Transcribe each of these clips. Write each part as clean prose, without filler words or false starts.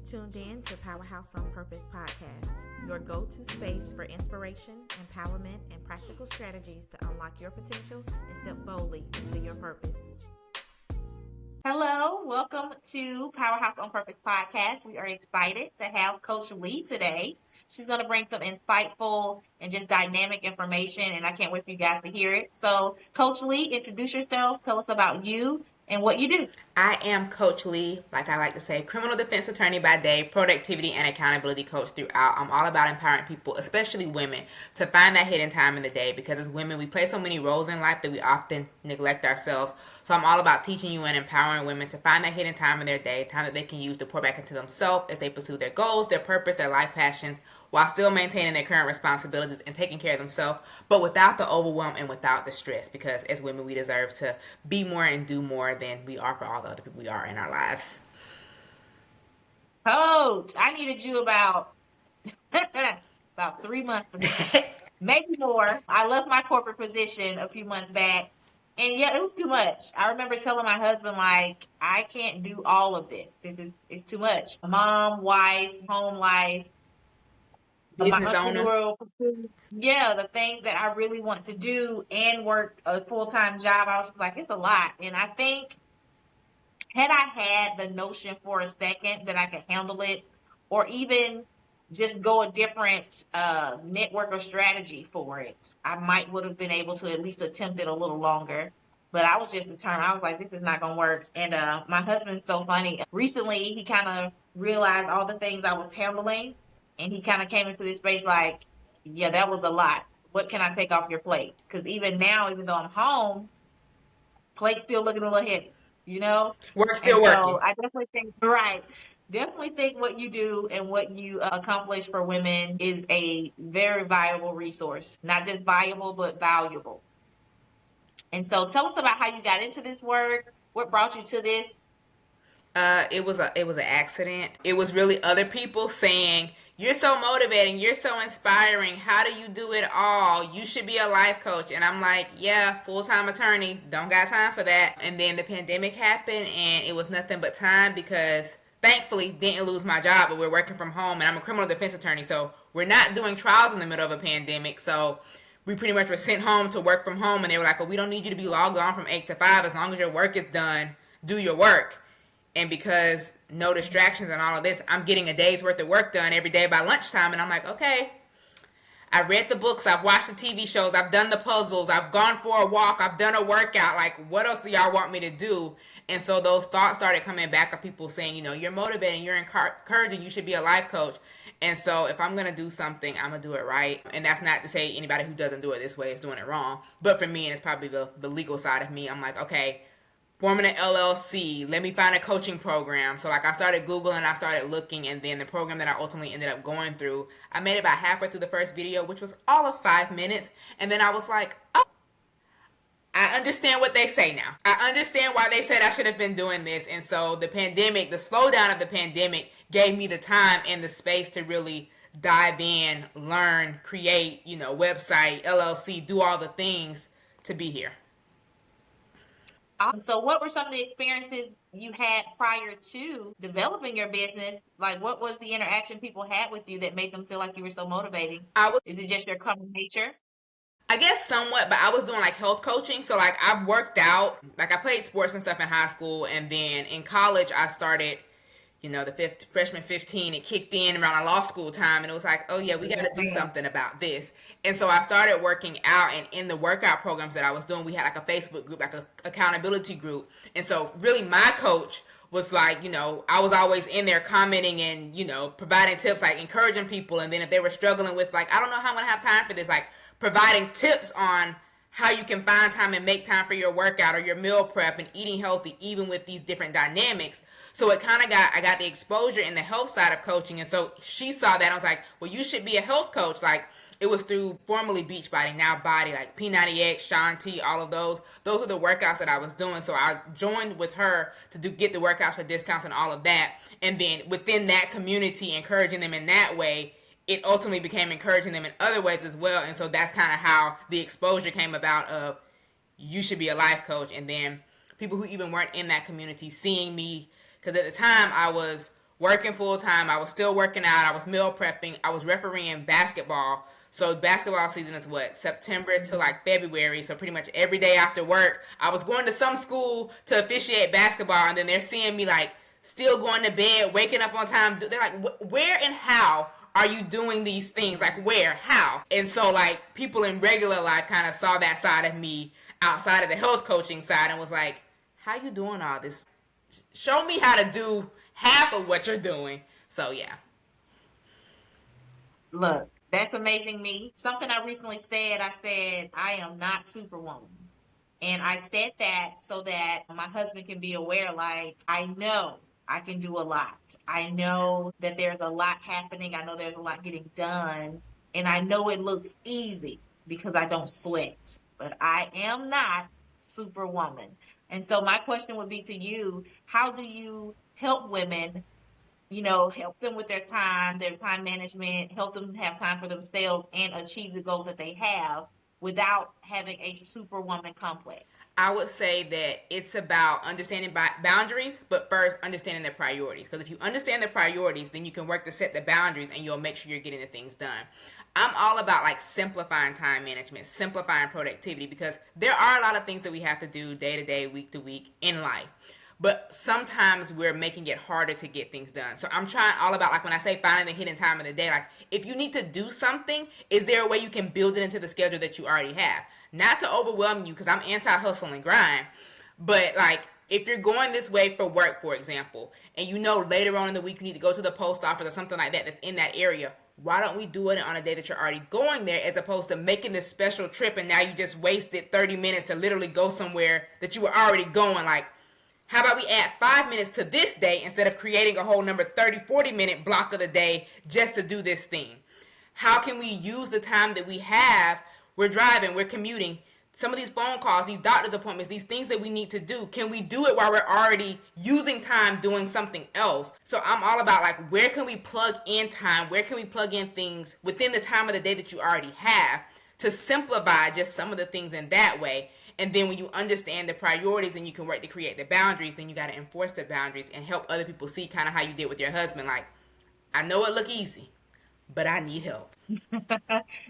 You've tuned in to Powerhouse On Purpose podcast, your go-to space for inspiration, empowerment, and practical strategies to unlock your potential and step boldly into your purpose. Hello, welcome to Powerhouse On Purpose podcast. We are excited to have Coach Lee today. She's going to bring some insightful and just dynamic information, and I can't wait for you guys to hear it. So, Coach Lee, introduce yourself. Tell us about you and what you do. I am Coach Lee, like I like to say, criminal defense attorney by day, productivity and accountability coach throughout. I'm all about empowering people, especially women, to find that hidden time in the day, because as women, we play so many roles in life that we often neglect ourselves. So I'm all about teaching you and empowering women to find that hidden time in their day, time that they can use to pour back into themselves as they pursue their goals, their purpose, their life passions, while still maintaining their current responsibilities and taking care of themselves, but without the overwhelm and without the stress, because as women, we deserve to be more and do more than we are for all the other people we are in our lives. Coach, I needed you about 3 months ago, maybe more. I left my corporate position a few months back, and yeah, it was too much. I remember telling my husband, like, I can't do all of this. It's too much. Mom, wife, home life, my Business owner. entrepreneurial pursuits. Yeah, the things that I really want to do and work a full-time job. I was like, it's a lot. And I think had I had the notion for a second that I could handle it, or even just go a different network or strategy for it, I might would have been able to at least attempt it a little longer. But I was just determined. I was like, this is not going to work. And my husband's so funny. Recently, he kind of realized all the things I was handling, and he kind of came into this space like, yeah, that was a lot. What can I take off your plate? Because even now, even though I'm home, plate's still looking a little heavy, you know? Work still And working. so I definitely think, right. Definitely think what you do and what you accomplish for women is a very valuable resource. Not just valuable, but valuable. And so tell us about how you got into this work. What brought you to this? It was an accident. It was really other people saying, "You're so motivating, you're so inspiring. How do you do it all? You should be a life coach." And I'm like, "Yeah, full-time attorney, don't got time for that." And then the pandemic happened, and it was nothing but time, because thankfully didn't lose my job, but we're working from home, and I'm a criminal defense attorney, so we're not doing trials in the middle of a pandemic. So we pretty much were sent home to work from home, and they were like, "Well, we don't need you to be logged on from 8 to 5. As long as your work is done, do your work." And because no distractions and all of this, I'm getting a day's worth of work done every day by lunchtime. And I'm like, okay, I read the books, I've watched the TV shows, I've done the puzzles, I've gone for a walk, I've done a workout. Like, what else do y'all want me to do? And so those thoughts started coming back of people saying, you're motivating, you're encouraging, you should be a life coach. And so if I'm going to do something, I'm going to do it right. And that's not to say anybody who doesn't do it this way is doing it wrong. But for me, and it's probably the legal side of me, I'm like, okay, forming an LLC, let me find a coaching program. So like I started Googling, I started looking, and then the program that I ultimately ended up going through, I made it about halfway through the first video, which was all of 5 minutes. And then I was like, oh, I understand what they say now. I understand why they said I should have been doing this. And so the pandemic, the slowdown of the pandemic gave me the time and the space to really dive in, learn, create, website, LLC, do all the things to be here. So what were some of the experiences you had prior to developing your business? Like, what was the interaction people had with you that made them feel like you were so motivating? Is it just your common nature? I guess somewhat, but I was doing like health coaching. So like I've worked out, like I played sports and stuff in high school. And then in college, I started, the freshman 15, it kicked in around our law school time. And it was like, oh yeah, we got to do something about this. And so I started working out, and in the workout programs that I was doing, we had like a Facebook group, like a accountability group. And so really my coach was like, I was always in there commenting and, providing tips, like encouraging people. And then if they were struggling with like, I don't know how I'm going to have time for this, like providing tips on how you can find time and make time for your workout or your meal prep and eating healthy, even with these different dynamics. So it kind of I got the exposure in the health side of coaching. And so she saw that. I was like, well, you should be a health coach. Like it was through formerly Beachbody, now Body, like P90X, Shanti, all of those. Those are the workouts that I was doing. So I joined with her to get the workouts for discounts and all of that. And then within that community, encouraging them in that way, it ultimately became encouraging them in other ways as well. And so that's kind of how the exposure came about of you should be a life coach. And then people who even weren't in that community seeing me, because at the time I was working full time. I was still working out. I was meal prepping. I was refereeing basketball. So basketball season is what? September to like February. So pretty much every day after work, I was going to some school to officiate basketball, and then they're seeing me like still going to bed, waking up on time. They're like, where and how are you doing these things? Like, where, how? And so like people in regular life kind of saw that side of me outside of the health coaching side and was like, how you doing all this? Show me how to do half of what you're doing. So yeah. Look, that's amazing me. Something I recently said, I said, I am not superwoman. And I said that so that my husband can be aware, like, I know I can do a lot. I know that there's a lot happening. I know there's a lot getting done. And I know it looks easy because I don't sweat. But I am not superwoman. And so my question would be to you, how do you help women, help them with their time management, help them have time for themselves and achieve the goals that they have without having a superwoman complex? I would say that it's about understanding boundaries, but first understanding the priorities. Because if you understand the priorities, then you can work to set the boundaries and you'll make sure you're getting the things done. I'm all about like simplifying time management, simplifying productivity, because there are a lot of things that we have to do day to day, week to week in life. But sometimes we're making it harder to get things done. So I'm trying all about, like when I say finding the hidden time of the day, like if you need to do something, is there a way you can build it into the schedule that you already have? Not to overwhelm you, because I'm anti-hustle and grind. But like if you're going this way for work, for example, and you know later on in the week you need to go to the post office or something like that that's in that area, why don't we do it on a day that you're already going there, as opposed to making this special trip and now you just wasted 30 minutes to literally go somewhere that you were already going? Like, how about we add 5 minutes to this day instead of creating a whole number 30, 40-minute block of the day just to do this thing? How can we use the time that we have? We're driving, we're commuting. Some of these phone calls, these doctor's appointments, these things that we need to do, can we do it while we're already using time doing something else? So I'm all about like, where can we plug in time? Where can we plug in things within the time of the day that you already have to simplify just some of the things in that way? And then when you understand the priorities and you can work to create the boundaries, then you got to enforce the boundaries and help other people see kind of how you did with your husband. Like, I know it look easy, but I need help.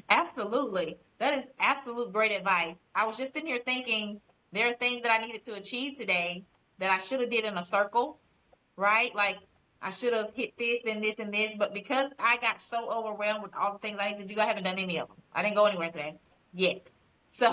Absolutely. That is absolute great advice. I was just sitting here thinking there are things that I needed to achieve today that I should have did in a circle, right? Like I should have hit this, then this, and this. But because I got so overwhelmed with all the things I need to do, I haven't done any of them. I didn't go anywhere today yet. So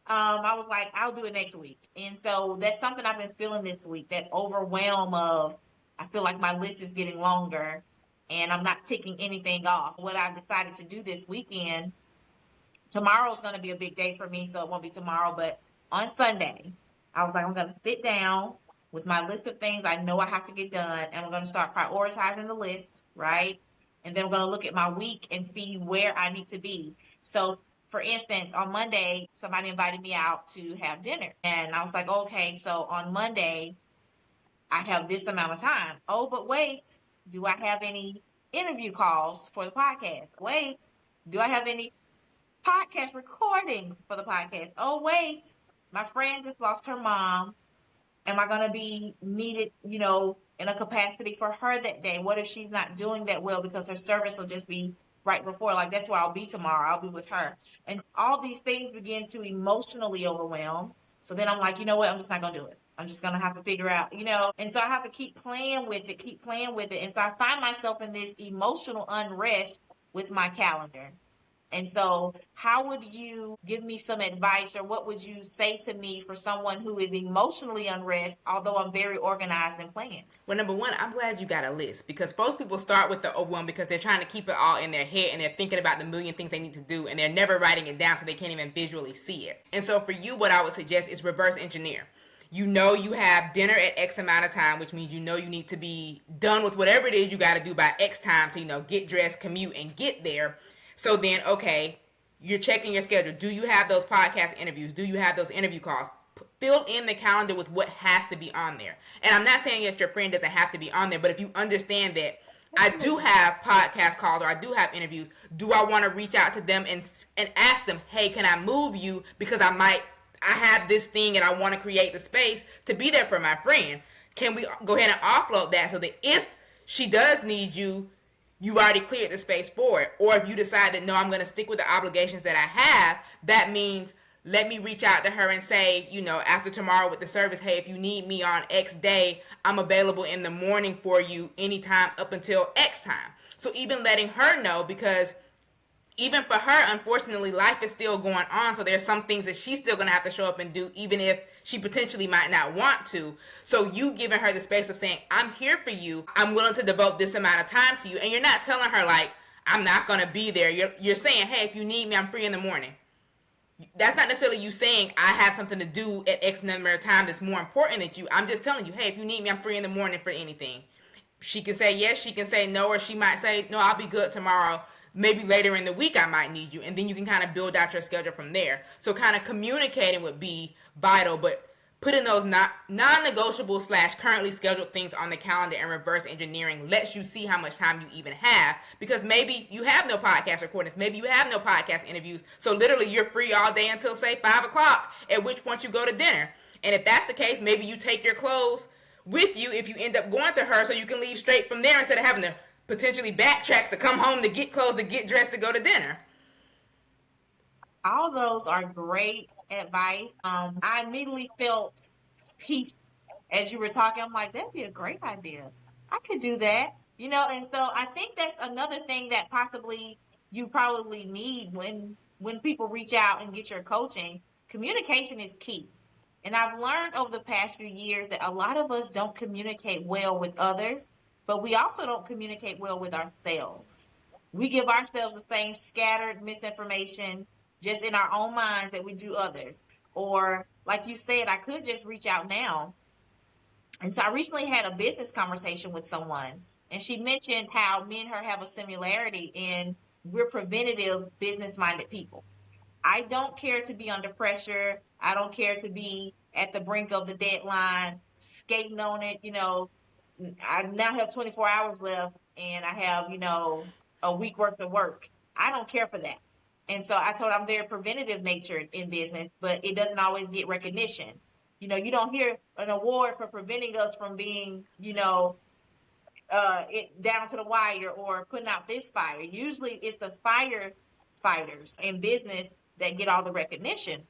I was like, I'll do it next week. And so that's something I've been feeling this week, that overwhelm of, I feel like my list is getting longer and I'm not ticking anything off. What I've decided to do this weekend, tomorrow's going to be a big day for me, so it won't be tomorrow, but on Sunday, I was like, I'm going to sit down with my list of things I know I have to get done, and I'm going to start prioritizing the list, right? And then I'm going to look at my week and see where I need to be. So, for instance, on Monday, somebody invited me out to have dinner, and I was like, okay, so on Monday, I have this amount of time. Oh, but wait, do I have any interview calls for the podcast? Wait, do I have any podcast recordings for the podcast? Oh, wait, my friend just lost her mom. Am I going to be needed, in a capacity for her that day? What if she's not doing that well because her service will just be right before? Like, that's where I'll be tomorrow. I'll be with her. And all these things begin to emotionally overwhelm. So then I'm like, you know what? I'm just not going to do it. I'm just going to have to figure out, and so I have to keep playing with it, keep playing with it. And so I find myself in this emotional unrest with my calendar. And so how would you give me some advice, or what would you say to me for someone who is emotionally unrest, although I'm very organized and planned? Well, number one, I'm glad you got a list, because most people start with the overwhelm because they're trying to keep it all in their head and they're thinking about the million things they need to do and they're never writing it down, so they can't even visually see it. And so for you, what I would suggest is reverse engineer. You know you have dinner at X amount of time, which means you know you need to be done with whatever it is you got to do by X time to, get dressed, commute, and get there. So then, okay, you're checking your schedule. Do you have those podcast interviews? Do you have those interview calls? Fill in the calendar with what has to be on there. And I'm not saying that your friend doesn't have to be on there, but if you understand that I do have podcast calls or I do have interviews, do I want to reach out to them and ask them, hey, can I move you because I have this thing and I want to create the space to be there for my friend? can we go ahead and offload that so that if she does need you, you've already cleared the space for it. Or if you decide that no, I'm going to stick with the obligations that I have, that means let me reach out to her and say, after tomorrow with the service, hey, if you need me on X day, I'm available in the morning for you anytime up until X time. So even letting her know, because even for her, unfortunately, life is still going on. So there's some things that she's still going to have to show up and do, even if she potentially might not want to. So you giving her the space of saying, I'm here for you. I'm willing to devote this amount of time to you. And you're not telling her, like, I'm not going to be there. You're saying, hey, if you need me, I'm free in the morning. That's not necessarily you saying, I have something to do at X number of time that's more important than you. I'm just telling you, hey, if you need me, I'm free in the morning for anything. She can say yes, she can say no, or she might say, no, I'll be good tomorrow. Maybe later in the week I might need you. And then you can kind of build out your schedule from there. So kind of communicating would be vital, but putting those non-negotiable / currently scheduled things on the calendar and reverse engineering lets you see how much time you even have. Because maybe you have no podcast recordings. Maybe you have no podcast interviews. So literally you're free all day until, say, 5 o'clock, at which point you go to dinner. And if that's the case, maybe you take your clothes with you if you end up going to her, so you can leave straight from there instead of having to potentially backtrack to come home to get clothes, to get dressed, to go to dinner. All those are great advice. I immediately felt peace as you were talking. I'm like, that'd be a great idea. I could do that, and so I think that's another thing that possibly you probably need when people reach out and get your coaching. Communication is key. And I've learned over the past few years that a lot of us don't communicate well with others, but we also don't communicate well with ourselves. We give ourselves the same scattered misinformation just in our own minds that we do others. Or, like you said, I could just reach out now. And so I recently had a business conversation with someone, and she mentioned how me and her have a similarity in we're preventative, business minded people. I don't care to be under pressure. I don't care to be at the brink of the deadline, skating on it. I now have 24 hours left and I have, a week worth of work. I don't care for that. And so I told her I'm very preventative natured in business, but it doesn't always get recognition. You don't hear an award for preventing us from being, it down to the wire or putting out this fire. Usually it's the firefighters in business that get all the recognition.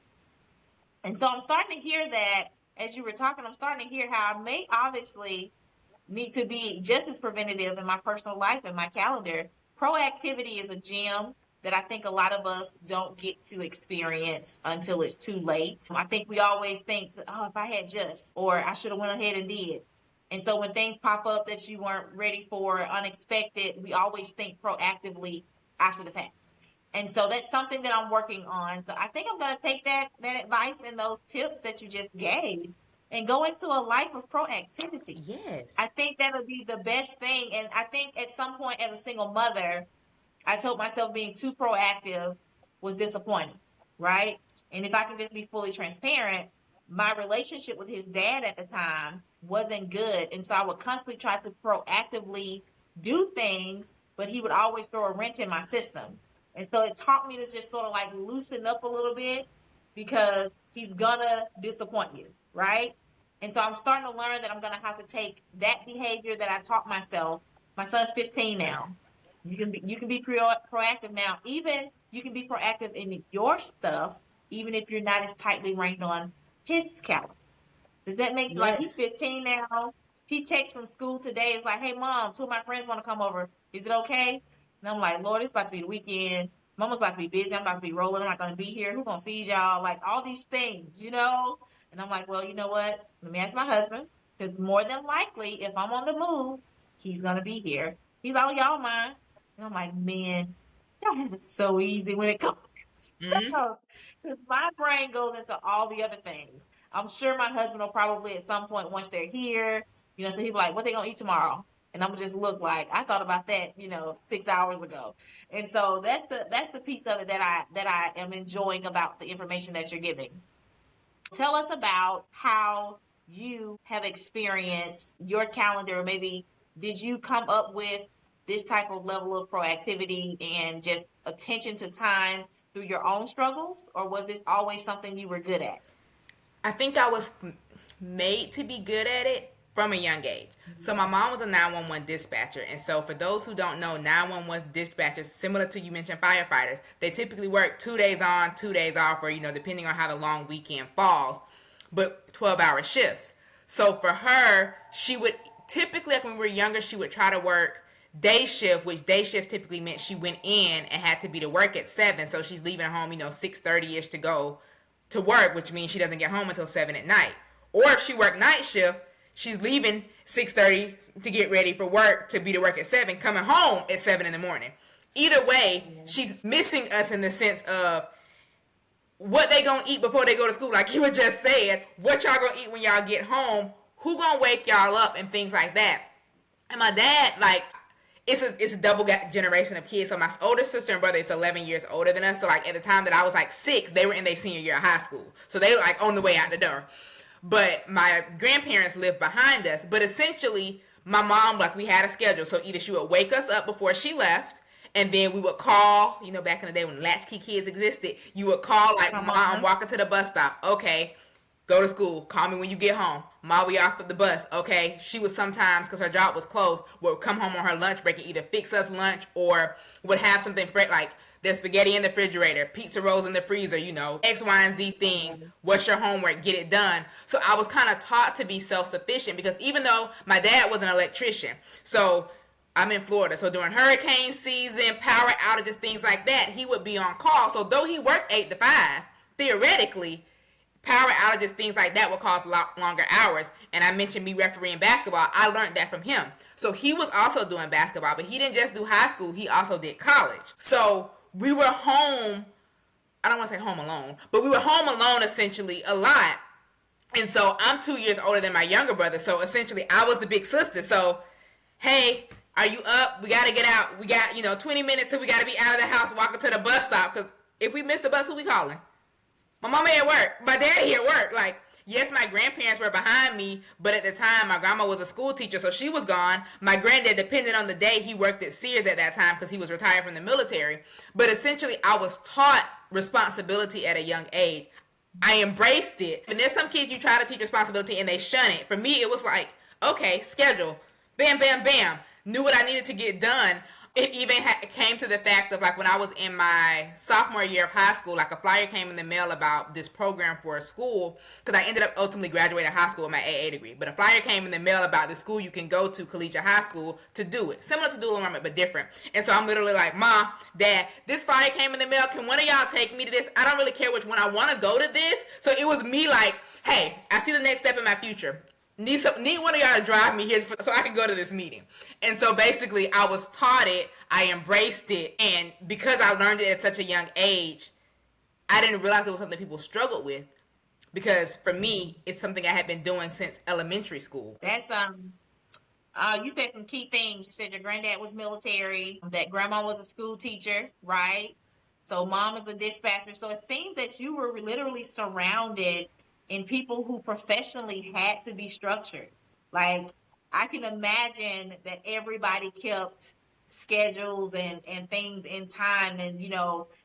And so I'm starting to hear that as you were talking, I'm starting to hear how I may obviously need to be just as preventative in my personal life and my calendar. Proactivity is a gem that I think a lot of us don't get to experience until it's too late. I think we always think, oh, if I had just, or I should have went ahead and did. And so when things pop up that you weren't ready for, unexpected, we always think proactively after the fact. And so that's something that I'm working on. So I think I'm going to take that advice and those tips that you just gave and go into a life of proactivity. Yes. I think that'll be the best thing. And I think at some point as a single mother, I told myself being too proactive was disappointing, right? And if I can just be fully transparent, my relationship with his dad at the time wasn't good. And so I would constantly try to proactively do things, but he would always throw a wrench in my system. And so it taught me to just sort of like loosen up a little bit because he's gonna disappoint you, right? And so I'm starting to learn that I'm gonna have to take that behavior that I taught myself. My son's 15 now. You can be proactive now. Even you can be proactive in your stuff, even if you're not as tightly reined on his calendar. Does that make sense? Like he's Yes. 15 now. He texts from school today. It's like, hey mom, two of my friends want to come over. Is it okay? And I'm like, Lord, it's about to be the weekend. Mama's about to be busy. I'm about to be rolling. I'm not going to be here. Who's going to feed y'all? Like all these things. And I'm like, well, you know what? Let me ask my husband. Because more than likely, if I'm on the move, he's going to be here. He's like, oh, y'all mind. And I'm like, man, y'all have it so easy when it comes to Mm-hmm. stuff. Because my brain goes into all the other things. I'm sure my husband will probably at some point, once they're here, so he'll be like, what they going to eat tomorrow? And I'm gonna just look like I thought about that, 6 hours ago. And so that's the piece of it that I am enjoying about the information that you're giving. Tell us about how you have experienced your calendar. Maybe did you come up with this type of level of proactivity and just attention to time through your own struggles, or was this always something you were good at? I think I was made to be good at it from a young age. So my mom was a 911 dispatcher, and so for those who don't know, 911 dispatchers, similar to you mentioned firefighters, they typically work 2 days on, 2 days off, or depending on how the long weekend falls, but 12-hour shifts. So for her, she would typically, like when we were younger, she would try to work day shift, which day shift typically meant she went in and had to be to work at 7. So she's leaving home, 6:30ish to go to work, which means she doesn't get home until 7 at night. Or if she worked night shift, she's leaving 6:30 to get ready for work to be to work at 7, coming home at 7 in the morning. Either way, she's missing us in the sense of what they gonna eat before they go to school. Like you were just saying, what y'all gonna eat when y'all get home, who gonna wake y'all up, and things like that. And my dad, like, it's a double generation of kids. So my older sister and brother is 11 years older than us. So like at the time that I was like 6, they were in their senior year of high school. So they were like on the way out the door. But my grandparents lived behind us. But essentially, my mom, like, we had a schedule. So either she would wake us up before she left, and then we would call, back in the day when latchkey kids existed, you would call, like, Mom, I'm walking to the bus stop. Okay, go to school. Call me when you get home. Ma, we off at the bus. Okay. She would sometimes, because her job was closed, would come home on her lunch break and either fix us lunch or would have something like there's spaghetti in the refrigerator, pizza rolls in the freezer, X, Y, and Z thing. What's your homework? Get it done. So I was kind of taught to be self-sufficient because even though my dad was an electrician, so I'm in Florida. So during hurricane season, power outages, things like that, he would be on call. So though he worked 8 to 5, theoretically, power outages, things like that would cause longer hours. And I mentioned me refereeing basketball. I learned that from him. So he was also doing basketball, but he didn't just do high school. He also did college. So we were home. I don't want to say home alone, but we were home alone essentially a lot. And so I'm 2 years older than my younger brother. So essentially I was the big sister. So, hey, are you up? We got to get out. We got, 20 minutes till we got to be out of the house, walking to the bus stop. Because if we miss the bus, who we calling? My mama at work. My daddy at work. Like, yes, my grandparents were behind me, but at the time, my grandma was a school teacher, so she was gone. My granddad, depending on the day, he worked at Sears at that time because he was retired from the military. But essentially, I was taught responsibility at a young age. I embraced it. And there's some kids you try to teach responsibility and they shun it. For me, it was like, okay, schedule. Bam, bam, bam. Knew what I needed to get done. It even came to the fact of, like, when I was in my sophomore year of high school, like, a flyer came in the mail about this program for a school, because I ended up ultimately graduating high school with my AA degree, but a flyer came in the mail about the school you can go to, collegiate high school, to do it. Similar to dual enrollment, but different. And so I'm literally like, Mom, Dad, this flyer came in the mail. Can one of y'all take me to this? I don't really care which one. I want to go to this. So it was me like, hey, I see the next step in my future. Need one of y'all to drive me here so I can go to this meeting. And so basically I was taught it, I embraced it, and because I learned it at such a young age, I didn't realize it was something people struggled with, because for me, it's something I had been doing since elementary school. That's you said some key things. You said your granddad was military, that grandma was a school teacher, right? So mom is a dispatcher. So it seems that you were literally surrounded in people who professionally had to be structured. Like, I can imagine that everybody kept schedules and things in time and,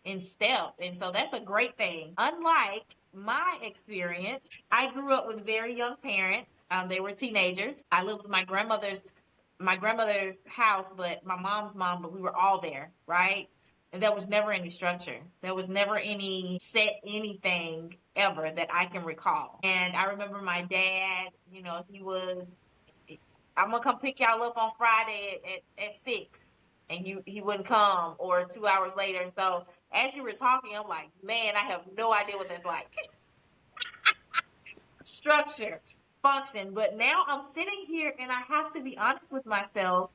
in step. And so that's a great thing. Unlike my experience, I grew up with very young parents. They were teenagers. I lived with my grandmother's house, but my mom's mom, but we were all there, right? And there was never any structure. There was never any set anything ever that I can recall. And I remember my dad, he was, I'm going to come pick y'all up on Friday at 6. And he wouldn't come, or 2 hours later. So as you were talking, I'm like, man, I have no idea what that's like. Structure, function. But now I'm sitting here and I have to be honest with myself.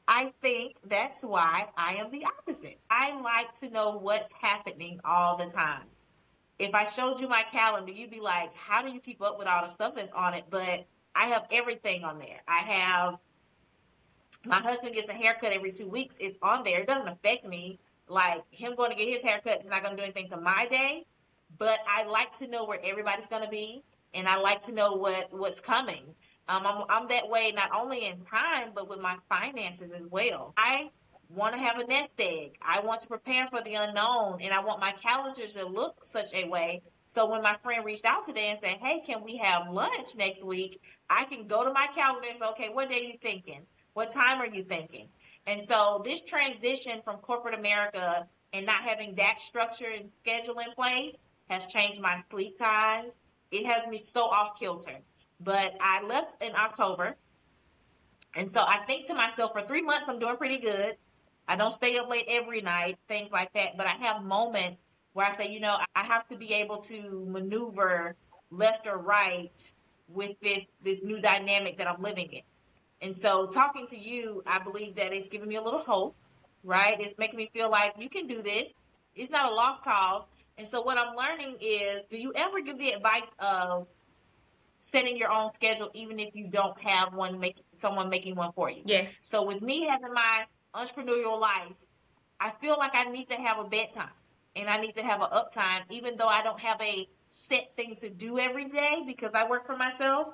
I think that's why I am the opposite. I like to know what's happening all the time. If I showed you my calendar, you'd be like, how do you keep up with all the stuff that's on it? But I have everything on there. I have, my husband gets a haircut every 2 weeks. It's on there. It doesn't affect me. Like, him going to get his haircut is not going to do anything to my day. But I like to know where everybody's going to be. And I like to know what's coming. I'm that way not only in time, but with my finances as well. I want to have a nest egg. I want to prepare for the unknown, and I want my calendar to look such a way. So when my friend reached out today and said, "Hey, can we have lunch next week?" I can go to my calendar and say, "Okay, what day are you thinking? What time are you thinking?" And so this transition from corporate America and not having that structure and schedule in place has changed my sleep times. It has me so off kilter. But I left in October. And so I think to myself, for 3 months, I'm doing pretty good. I don't stay up late every night, things like that. But I have moments where I say, I have to be able to maneuver left or right with this new dynamic that I'm living in. And so talking to you, I believe that it's giving me a little hope, right? It's making me feel like you can do this. It's not a lost cause. And so what I'm learning is, do you ever give the advice of setting your own schedule, even if you don't have someone making one for you? Yes. So with me having my entrepreneurial life, I feel like I need to have a bedtime and I need to have an uptime, even though I don't have a set thing to do every day because I work for myself.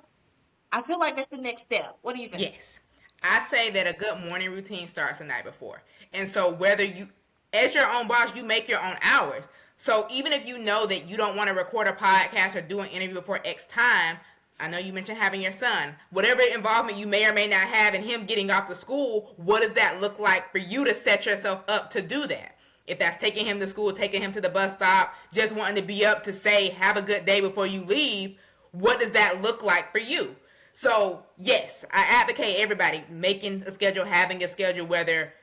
I feel like that's the next step. What do you think? Yes. I say that a good morning routine starts the night before. And so whether you, as your own boss, you make your own hours. So even if you know that you don't want to record a podcast or do an interview before X time, I know you mentioned having your son. Whatever involvement you may or may not have in him getting off to school, what does that look like for you to set yourself up to do that? If that's taking him to school, taking him to the bus stop, just wanting to be up to say, have a good day before you leave, what does that look like for you? So, yes, I advocate everybody making a schedule, having a schedule, whether,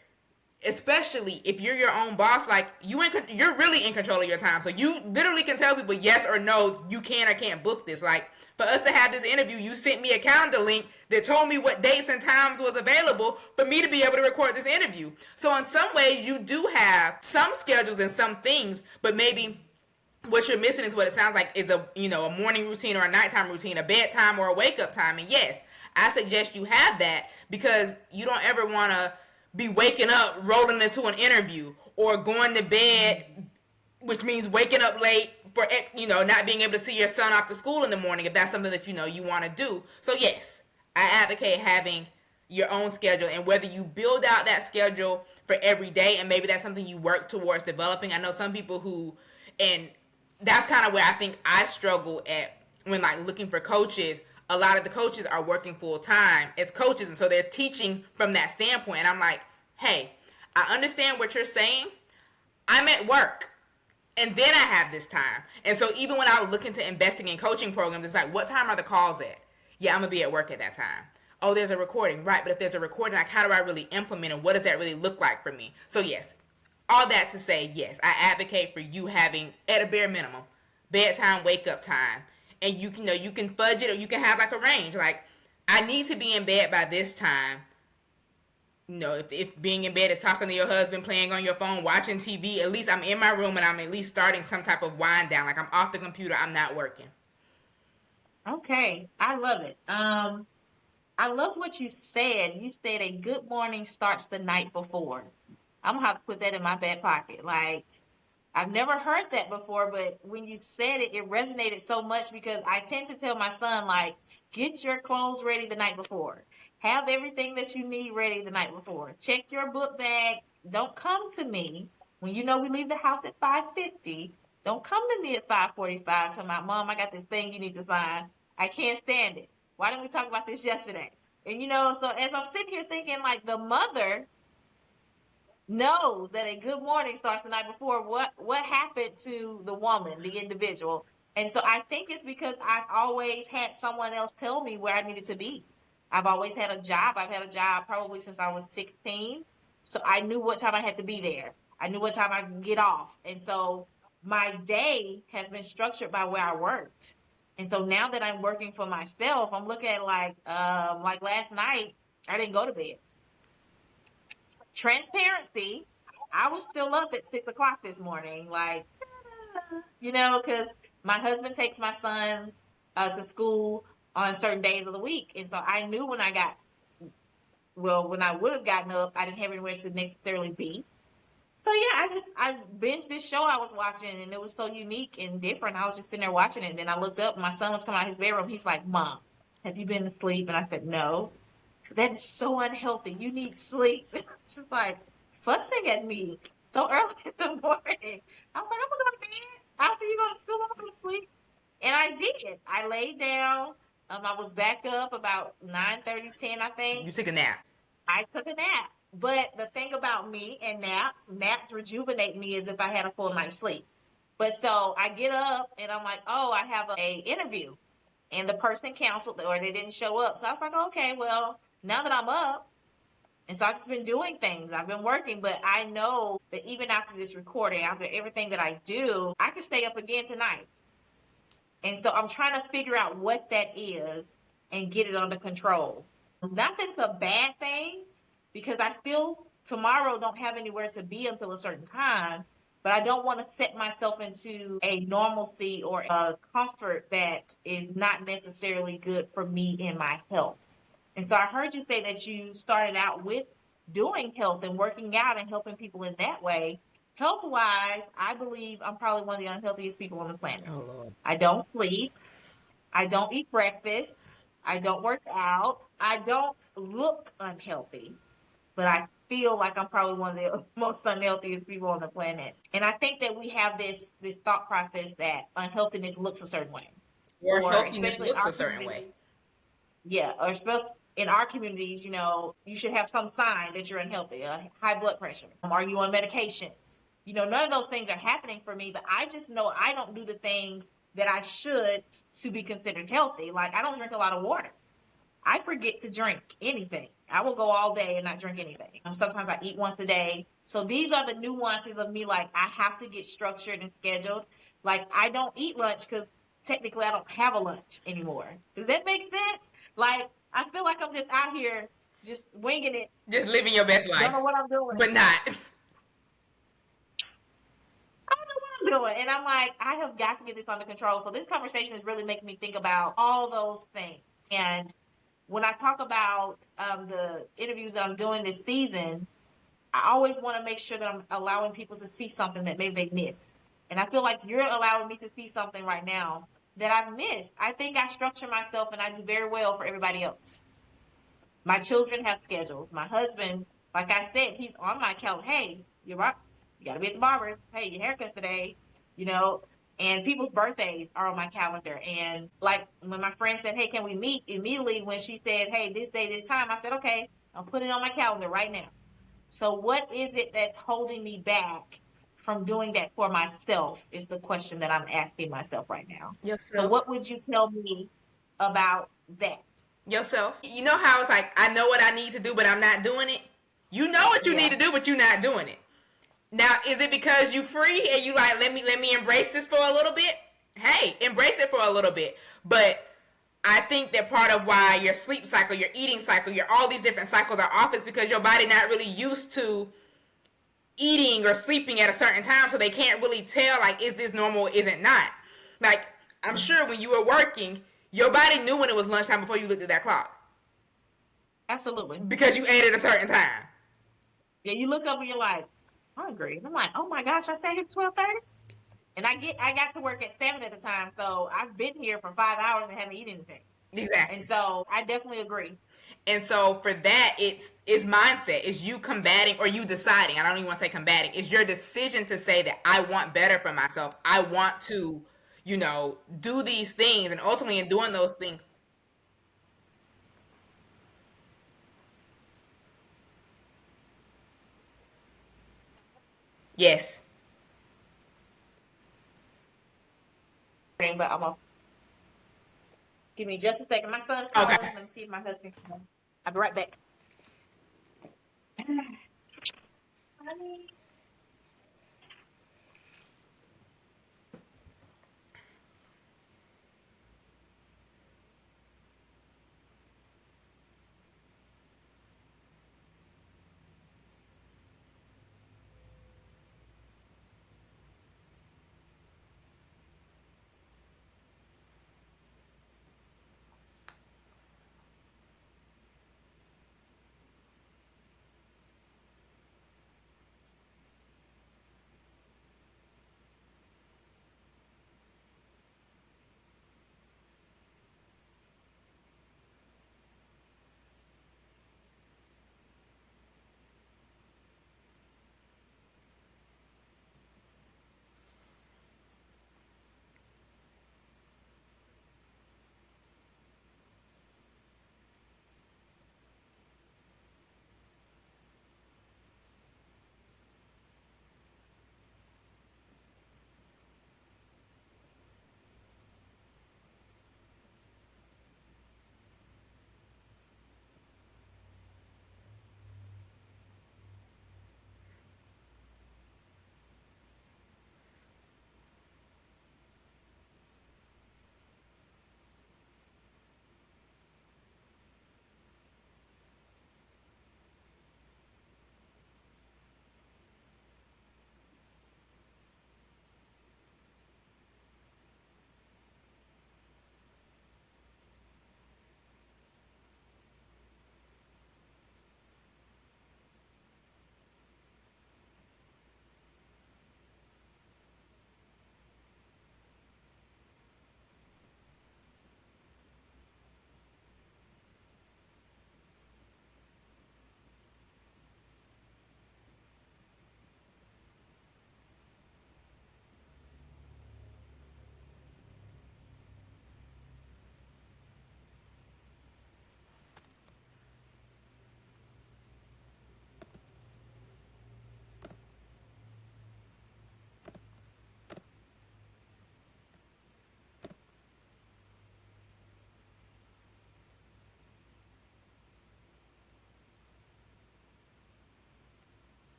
especially if you're your own boss, like you're really in control of your time. So you literally can tell people yes or no, you can or can't book this. Like for us to have this interview, you sent me a calendar link that told me what dates and times was available for me to be able to record this interview. So in some ways, you do have some schedules and some things, but maybe what you're missing is what it sounds like is a morning routine or a nighttime routine, a bedtime or a wake up time. And yes, I suggest you have that because you don't ever want to be waking up rolling into an interview or going to bed, which means waking up late for not being able to see your son off to school in the morning if that's something that you want to do. So yes, I advocate having your own schedule, and whether you build out that schedule for every day and maybe that's something you work towards developing. I know some people who, and that's kind of where I think I struggle at when like looking for coaches. A lot of the coaches are working full time as coaches, and so they're teaching from that standpoint. And I'm like, hey, I understand what you're saying. I'm at work, and then I have this time. And so even when I was looking to investing in coaching programs, it's like, what time are the calls at? Yeah, I'm gonna be at work at that time. Oh, there's a recording, right? But if there's a recording, like how do I really implement it? What does that really look like for me? So yes, all that to say, yes, I advocate for you having, at a bare minimum, bedtime, wake up time. And you can fudge it, or you can have like a range. Like, I need to be in bed by this time. If being in bed is talking to your husband, playing on your phone, watching TV, at least I'm in my room and I'm at least starting some type of wind down. Like, I'm off the computer, I'm not working. Okay, I love it. I loved what you said. You said a good morning starts the night before. I'm gonna have to put that in my back pocket. Like, I've never heard that before, but when you said it, it resonated so much because I tend to tell my son, like, get your clothes ready the night before. Have everything that you need ready the night before. Check your book bag. Don't come to me when you know we leave the house at 5:50. Don't come to me at 5:45 talking about, Mom, I got this thing you need to sign. I can't stand it. Why didn't we talk about this yesterday? And so as I'm sitting here thinking, like, the mother knows that a good morning starts the night before. What happened to the woman, the individual? And so I think it's because I've always had someone else tell me where I needed to be. I've always had a job. I've had a job probably since I was 16. So I knew what time I had to be there. I knew what time I could get off. And so my day has been structured by where I worked. And so now that I'm working for myself, I'm looking at like last night, I didn't go to bed. Transparency, I was still up at 6 o'clock this morning, like, because my husband takes my sons to school on certain days of the week. And so I knew when when I would have gotten up, I didn't have anywhere to necessarily be. So yeah, I binged this show I was watching, and it was so unique and different. I was just sitting there watching it, and then I looked up, and my son was coming out of his bedroom. He's like, Mom, have you been to sleep? And I said, no. So that is so unhealthy. You need sleep. She's like, fussing at me so early in the morning. I was like, I'm gonna go to bed. After you go to school, I'm gonna go to sleep. And I did. I laid down. I was back up about 9:30, 10, I think. You took a nap. I took a nap. But the thing about me and naps rejuvenate me as if I had a full night's sleep. But so I get up and I'm like, oh, I have a interview. And the person canceled or they didn't show up. So I was like, okay, well, now that I'm up, and so I've just been doing things. I've been working, but I know that even after this recording, after everything that I do, I can stay up again tonight. And so I'm trying to figure out what that is and get it under control. Not that it's a bad thing, because I still tomorrow don't have anywhere to be until a certain time, but I don't want to set myself into a normalcy or a comfort that is not necessarily good for me and my health. And so I heard you say that you started out with doing health and working out and helping people in that way. Health wise, I believe I'm probably one of the unhealthiest people on the planet. Oh Lord. I don't sleep. I don't eat breakfast. I don't work out. I don't look unhealthy, but I feel like I'm probably one of the most unhealthiest people on the planet. And I think that we have this thought process that unhealthiness looks a certain way, Or or healthiness especially in looks our a certain way. community. Yeah, or especially in our communities, you should have some sign that you're unhealthy, high blood pressure. Are you on medications? None of those things are happening for me, but I just know I don't do the things that I should to be considered healthy. Like, I don't drink a lot of water. I forget to drink anything. I will go all day and not drink anything. Sometimes I eat once a day. So these are the nuances of me. Like, I have to get structured and scheduled. Like, I don't eat lunch because technically I don't have a lunch anymore. Does that make sense? Like, I feel like I'm just out here just winging it. Just living your best Don't life, know what I'm doing. but not. I don't know what I'm doing. And I'm like, I have got to get this under control. So this conversation is really making me think about all those things. And when I talk about the interviews that I'm doing this season, I always want to make sure that I'm allowing people to see something that maybe they missed. And I feel like you're allowing me to see something right now that I've missed. I think I structure myself and I do very well for everybody else. My children have schedules. My husband, like I said, he's on my calendar. Hey, you're right. You got to be at the barber's. Hey, your haircut's today. You know, and people's birthdays are on my calendar. And like when my friend said, hey, can we meet? Immediately when she said, hey, this day, this time, I said, okay, I'll put it on my calendar right now. So what is it that's holding me back from doing that for myself is the question that I'm asking myself right now. So Yourself. what would you tell me about that? Yourself. You know how it's like, I know what I need to do, but I'm not doing it? You know what you need Yeah, to do, but you're not doing it. Now, is it because you free and you like, let me embrace this for a little bit? Hey, embrace it for a little bit. But I think that part of why your sleep cycle, your eating cycle, your all these different cycles are off is because your body not really used to eating or sleeping at a certain time, so they can't really tell like, is this normal or is it not? Like, I'm sure when you were working, your body knew when it was lunchtime before you looked at that clock absolutely. because you ate at a certain time. Yeah, you look up and you're like, hungry. And I'm like, oh my gosh, I stayed here 12:30. And I got to work at 7 at the time, so I've been here for 5 hours and haven't eaten anything. And Exactly. so I definitely agree. And so for that, it's mindset. It's you combating or you deciding. I don't even want to say combating. It's your decision to say that I want better for myself. I want to, do these things, and ultimately in doing those things. Yes. But I'm gonna give me just a second. My son's calling. Okay. Let me see if my husband can come. I'll be right back. Honey.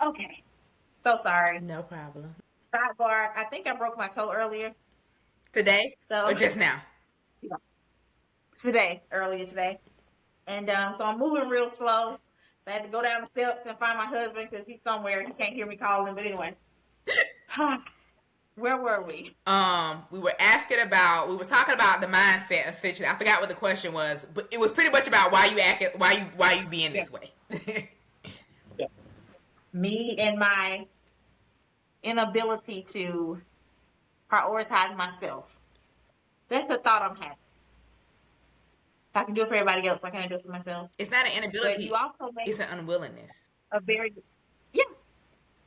Okay. So sorry. No problem. Sidebar. I think I broke my toe earlier. Today or So just now? today, earlier today. And so I'm moving real slow. So I had to go down the steps and find my husband because he's somewhere. He can't hear me calling. But anyway, where were we? We were asking about, we were talking about the mindset essentially. I forgot what the question was, but it was pretty much about why you acting, why you being this Yes. way. Me and my inability to prioritize myself. That's the thought I'm having. If I can do it for everybody else, why can't I do it for myself? It's not an But you inability; also make it's an unwillingness. a very yeah,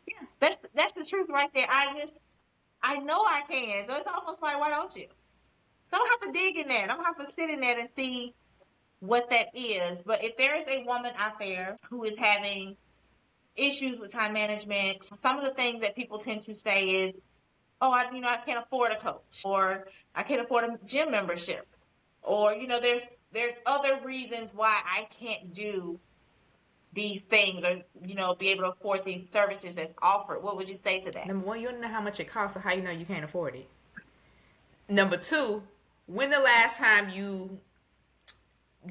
yeah. That's the truth right there. I know I can. So it's almost like, why don't you? So I don't have to dig in that. I don't have to sit in that and see what that is. But if there is a woman out there who is having issues with time management, some of the things that people tend to say is, oh, I can't afford a coach, or I can't afford a gym membership, or there's other reasons why I can't do these things, or be able to afford these services that's offered. What would you say to that? Number one, you don't know how much it costs, so how you know you can't afford it. Number two, when the last time you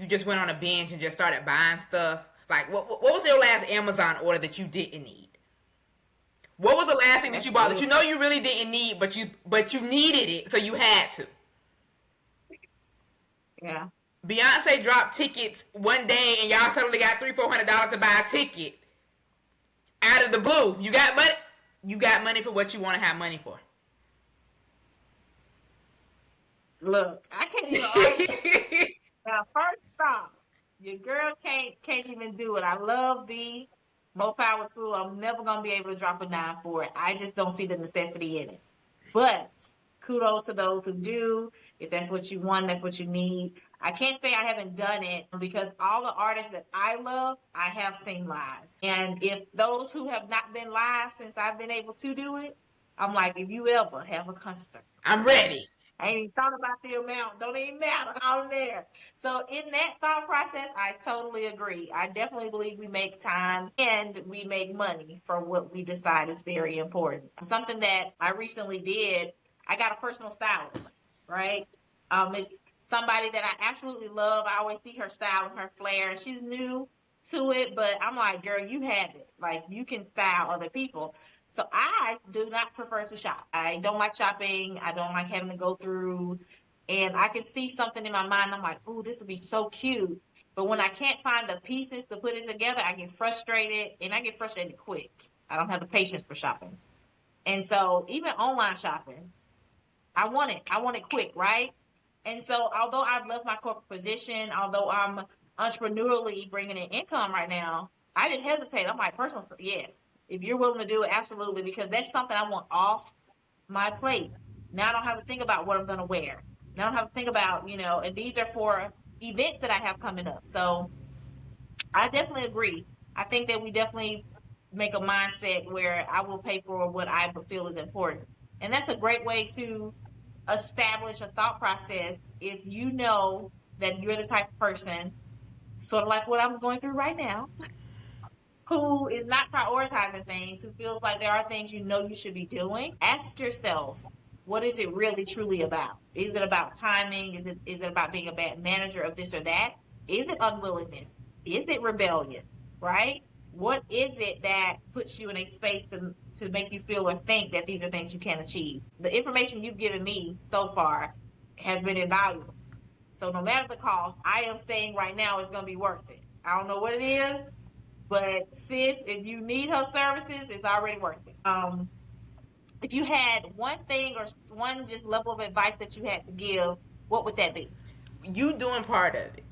just went on a binge and just started buying stuff? Like, what was your last Amazon order that you didn't need? What was the last thing that That's you bought that good. you know you really didn't need, but you needed it, so you had to? Yeah. Beyonce dropped tickets one day, and y'all suddenly got $300-$400 to buy a ticket out of the blue. You got money. You got money for what you want to have money for. Look, I can't even argue. Now, first off, your girl can't even do it. I love B. More power to her. I'm never gonna be able to drop a dime for it. I just don't see the necessity in it. But kudos to those who do. If that's what you want, that's what you need. I can't say I haven't done it because all the artists that I love, I have seen live. And if those who have not been live since I've been able to do it, I'm like, if you ever have a concert, I'm ready. I ain't even thought about the amount. Don't even matter. I'm there. So in that thought process, I totally agree. I definitely believe we make time and we make money for what we decide is very important. Something that I recently did, I got a personal stylist, right? It's somebody that I absolutely love. I always see her style and her flair, and she's new to it, but I'm like, girl, you have it. Like, you can style other people. So I do not prefer to shop. I don't like shopping. I don't like having to go through, and I can see something in my mind. I'm like, "Ooh, this would be so cute." But when I can't find the pieces to put it together, I get frustrated, and I get frustrated quick. I don't have the patience for shopping. And so even online shopping, I want it. I want it quick, right? And so although I've left my corporate position, although I'm entrepreneurially bringing in income right now, I didn't hesitate. I'm like, personal, yes. If you're willing to do it, absolutely, because that's something I want off my plate. Now I don't have to think about what I'm going to wear. Now I don't have to think about, and these are for events that I have coming up. So I definitely agree. I think that we definitely make a mindset where I will pay for what I feel is important. And that's a great way to establish a thought process if you know that you're the type of person, sort of like what I'm going through right now, who is not prioritizing things, who feels like there are things you should be doing. Ask yourself, what is it really truly about? Is it about timing? Is it about being a bad manager of this or that? Is it unwillingness? Is it rebellion? Right? What is it that puts you in a space to make you feel or think that these are things you can achieve? The information you've given me so far has been invaluable. So no matter the cost, I am saying right now it's going to be worth it. I don't know what it is, but sis, if you need her services, it's already worth it. If you had one thing or one just level of advice that you had to give, what would that be? You doing part of it,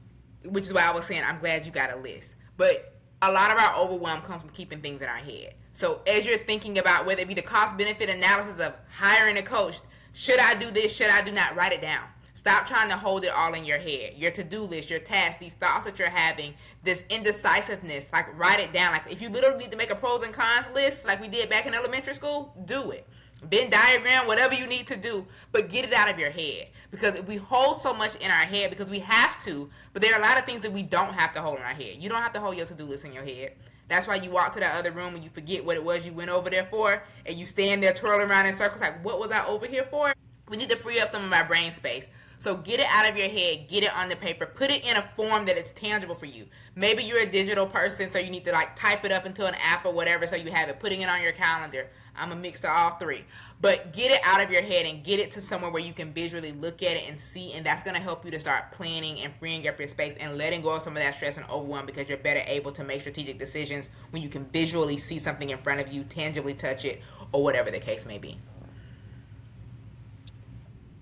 which is why I was saying I'm glad you got a list. But a lot of our overwhelm comes from keeping things in our head. So as you're thinking about whether it be the cost benefit analysis of hiring a coach, should I do this? Should I do not? Write it down. Stop trying to hold it all in your head. Your to-do list, your tasks, these thoughts that you're having, this indecisiveness, like write it down. Like if you literally need to make a pros and cons list like we did back in elementary school, do it. Venn diagram, whatever you need to do, but get it out of your head. Because if we hold so much in our head, because we have to, but there are a lot of things that we don't have to hold in our head. You don't have to hold your to-do list in your head. That's why you walk to that other room and you forget what it was you went over there for, and you stand there twirling around in circles like, what was I over here for? We need to free up some of our brain space. So get it out of your head, get it on the paper, put it in a form that it's tangible for you. Maybe you're a digital person, so you need to like type it up into an app or whatever, so you have it, putting it on your calendar. I'm a mix of all three. But get it out of your head and get it to somewhere where you can visually look at it and see, and that's going to help you to start planning and freeing up your space and letting go of some of that stress and overwhelm, because you're better able to make strategic decisions when you can visually see something in front of you, tangibly touch it, or whatever the case may be.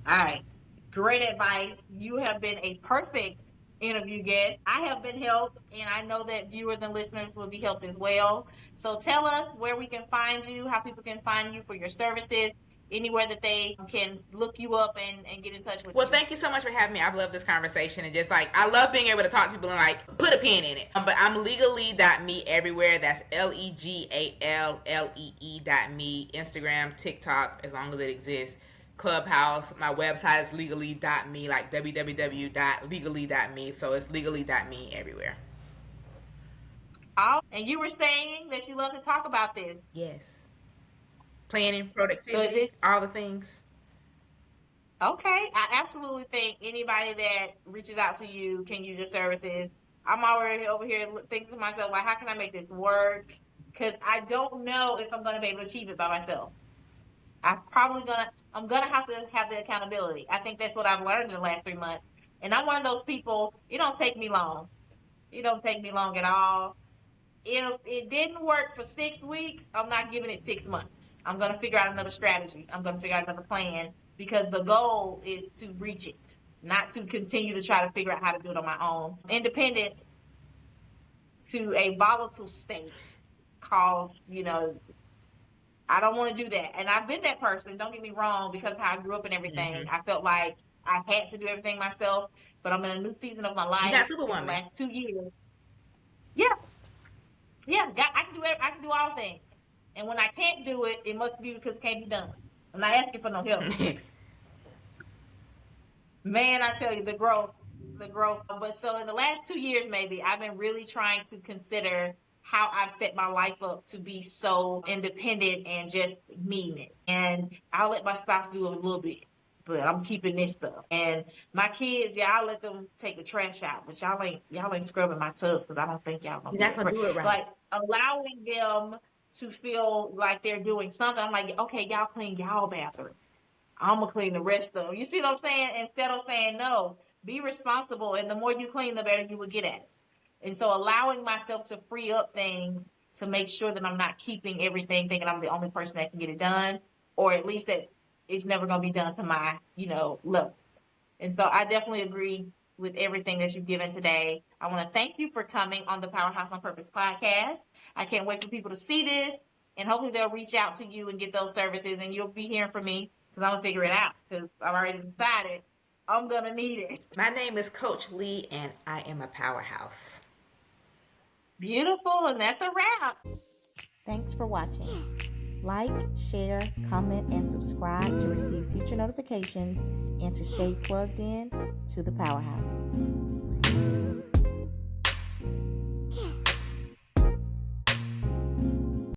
All right. Great advice. You have been a perfect interview guest. I have been helped, and I know that viewers and listeners will be helped as well. So tell us where we can find you, how people can find you for your services, anywhere that they can look you up and get in touch with Well, you. thank you so much for having me. I've loved this conversation, and just like I love being able to talk to people and like put a pin in it. But I'm legally.me everywhere. That's LEGALLEE.me. Instagram, TikTok, as long as it exists. Clubhouse. My website is legally.me, like www.legally.me. So it's legally.me everywhere. And you were saying that you love to talk about this. Yes. Planning, So productivity, is this all the things. okay? I absolutely think anybody that reaches out to you can use your services. I'm already over here thinking to myself, like, how can I make this work? Because I don't know if I'm going to be able to achieve it by myself. I'm gonna have to have the accountability. I think that's what I've learned in the last 3 months. And I'm one of those people, it don't take me long. It don't take me long at all. If it didn't work for 6 weeks, I'm not giving it 6 months. I'm gonna figure out another strategy. I'm gonna figure out another plan, because the goal is to reach it, not to continue to try to figure out how to do it on my own. Independence to a volatile state calls, I don't want to do that. And I've been that person, don't get me wrong, because of how I grew up and everything. Mm-hmm. I felt like I had to do everything myself, but I'm in a new season of my You're not life in the Superwoman. last 2 years. Yeah, yeah, I can do it. I can do all things. And when I can't do it, it must be because it can't be done. I'm not asking for no help. Man, I tell you, the growth, the growth. But so in the last 2 years, maybe, I've been really trying to consider how I've set my life up to be so independent and just meanness. And I'll let my spouse do a little bit, but I'm keeping this stuff. And my kids, yeah, I'll let them take the trash out, but y'all ain't scrubbing my tubs, because I don't think y'all gonna You're do not that. gonna do it right. Like allowing them to feel like they're doing something. I'm like, okay, y'all clean y'all bathroom. I'm gonna clean the rest of them. You see what I'm saying? Instead of saying no, be responsible, and the more you clean, the better you will get at it. And so allowing myself to free up things to make sure that I'm not keeping everything thinking I'm the only person that can get it done, or at least that it's never gonna be done to my, level. And so I definitely agree with everything that you've given today. I want to thank you for coming on the Powerhouse on Purpose podcast. I can't wait for people to see this, and hopefully they'll reach out to you and get those services, and you'll be hearing from me, because I'm going to figure it out, because I've already decided I'm going to need it. My name is Coach Lee, and I am a powerhouse. Beautiful, and that's a wrap. Thanks for watching. Like, share, comment, and subscribe to receive future notifications and to stay plugged in to the Powerhouse.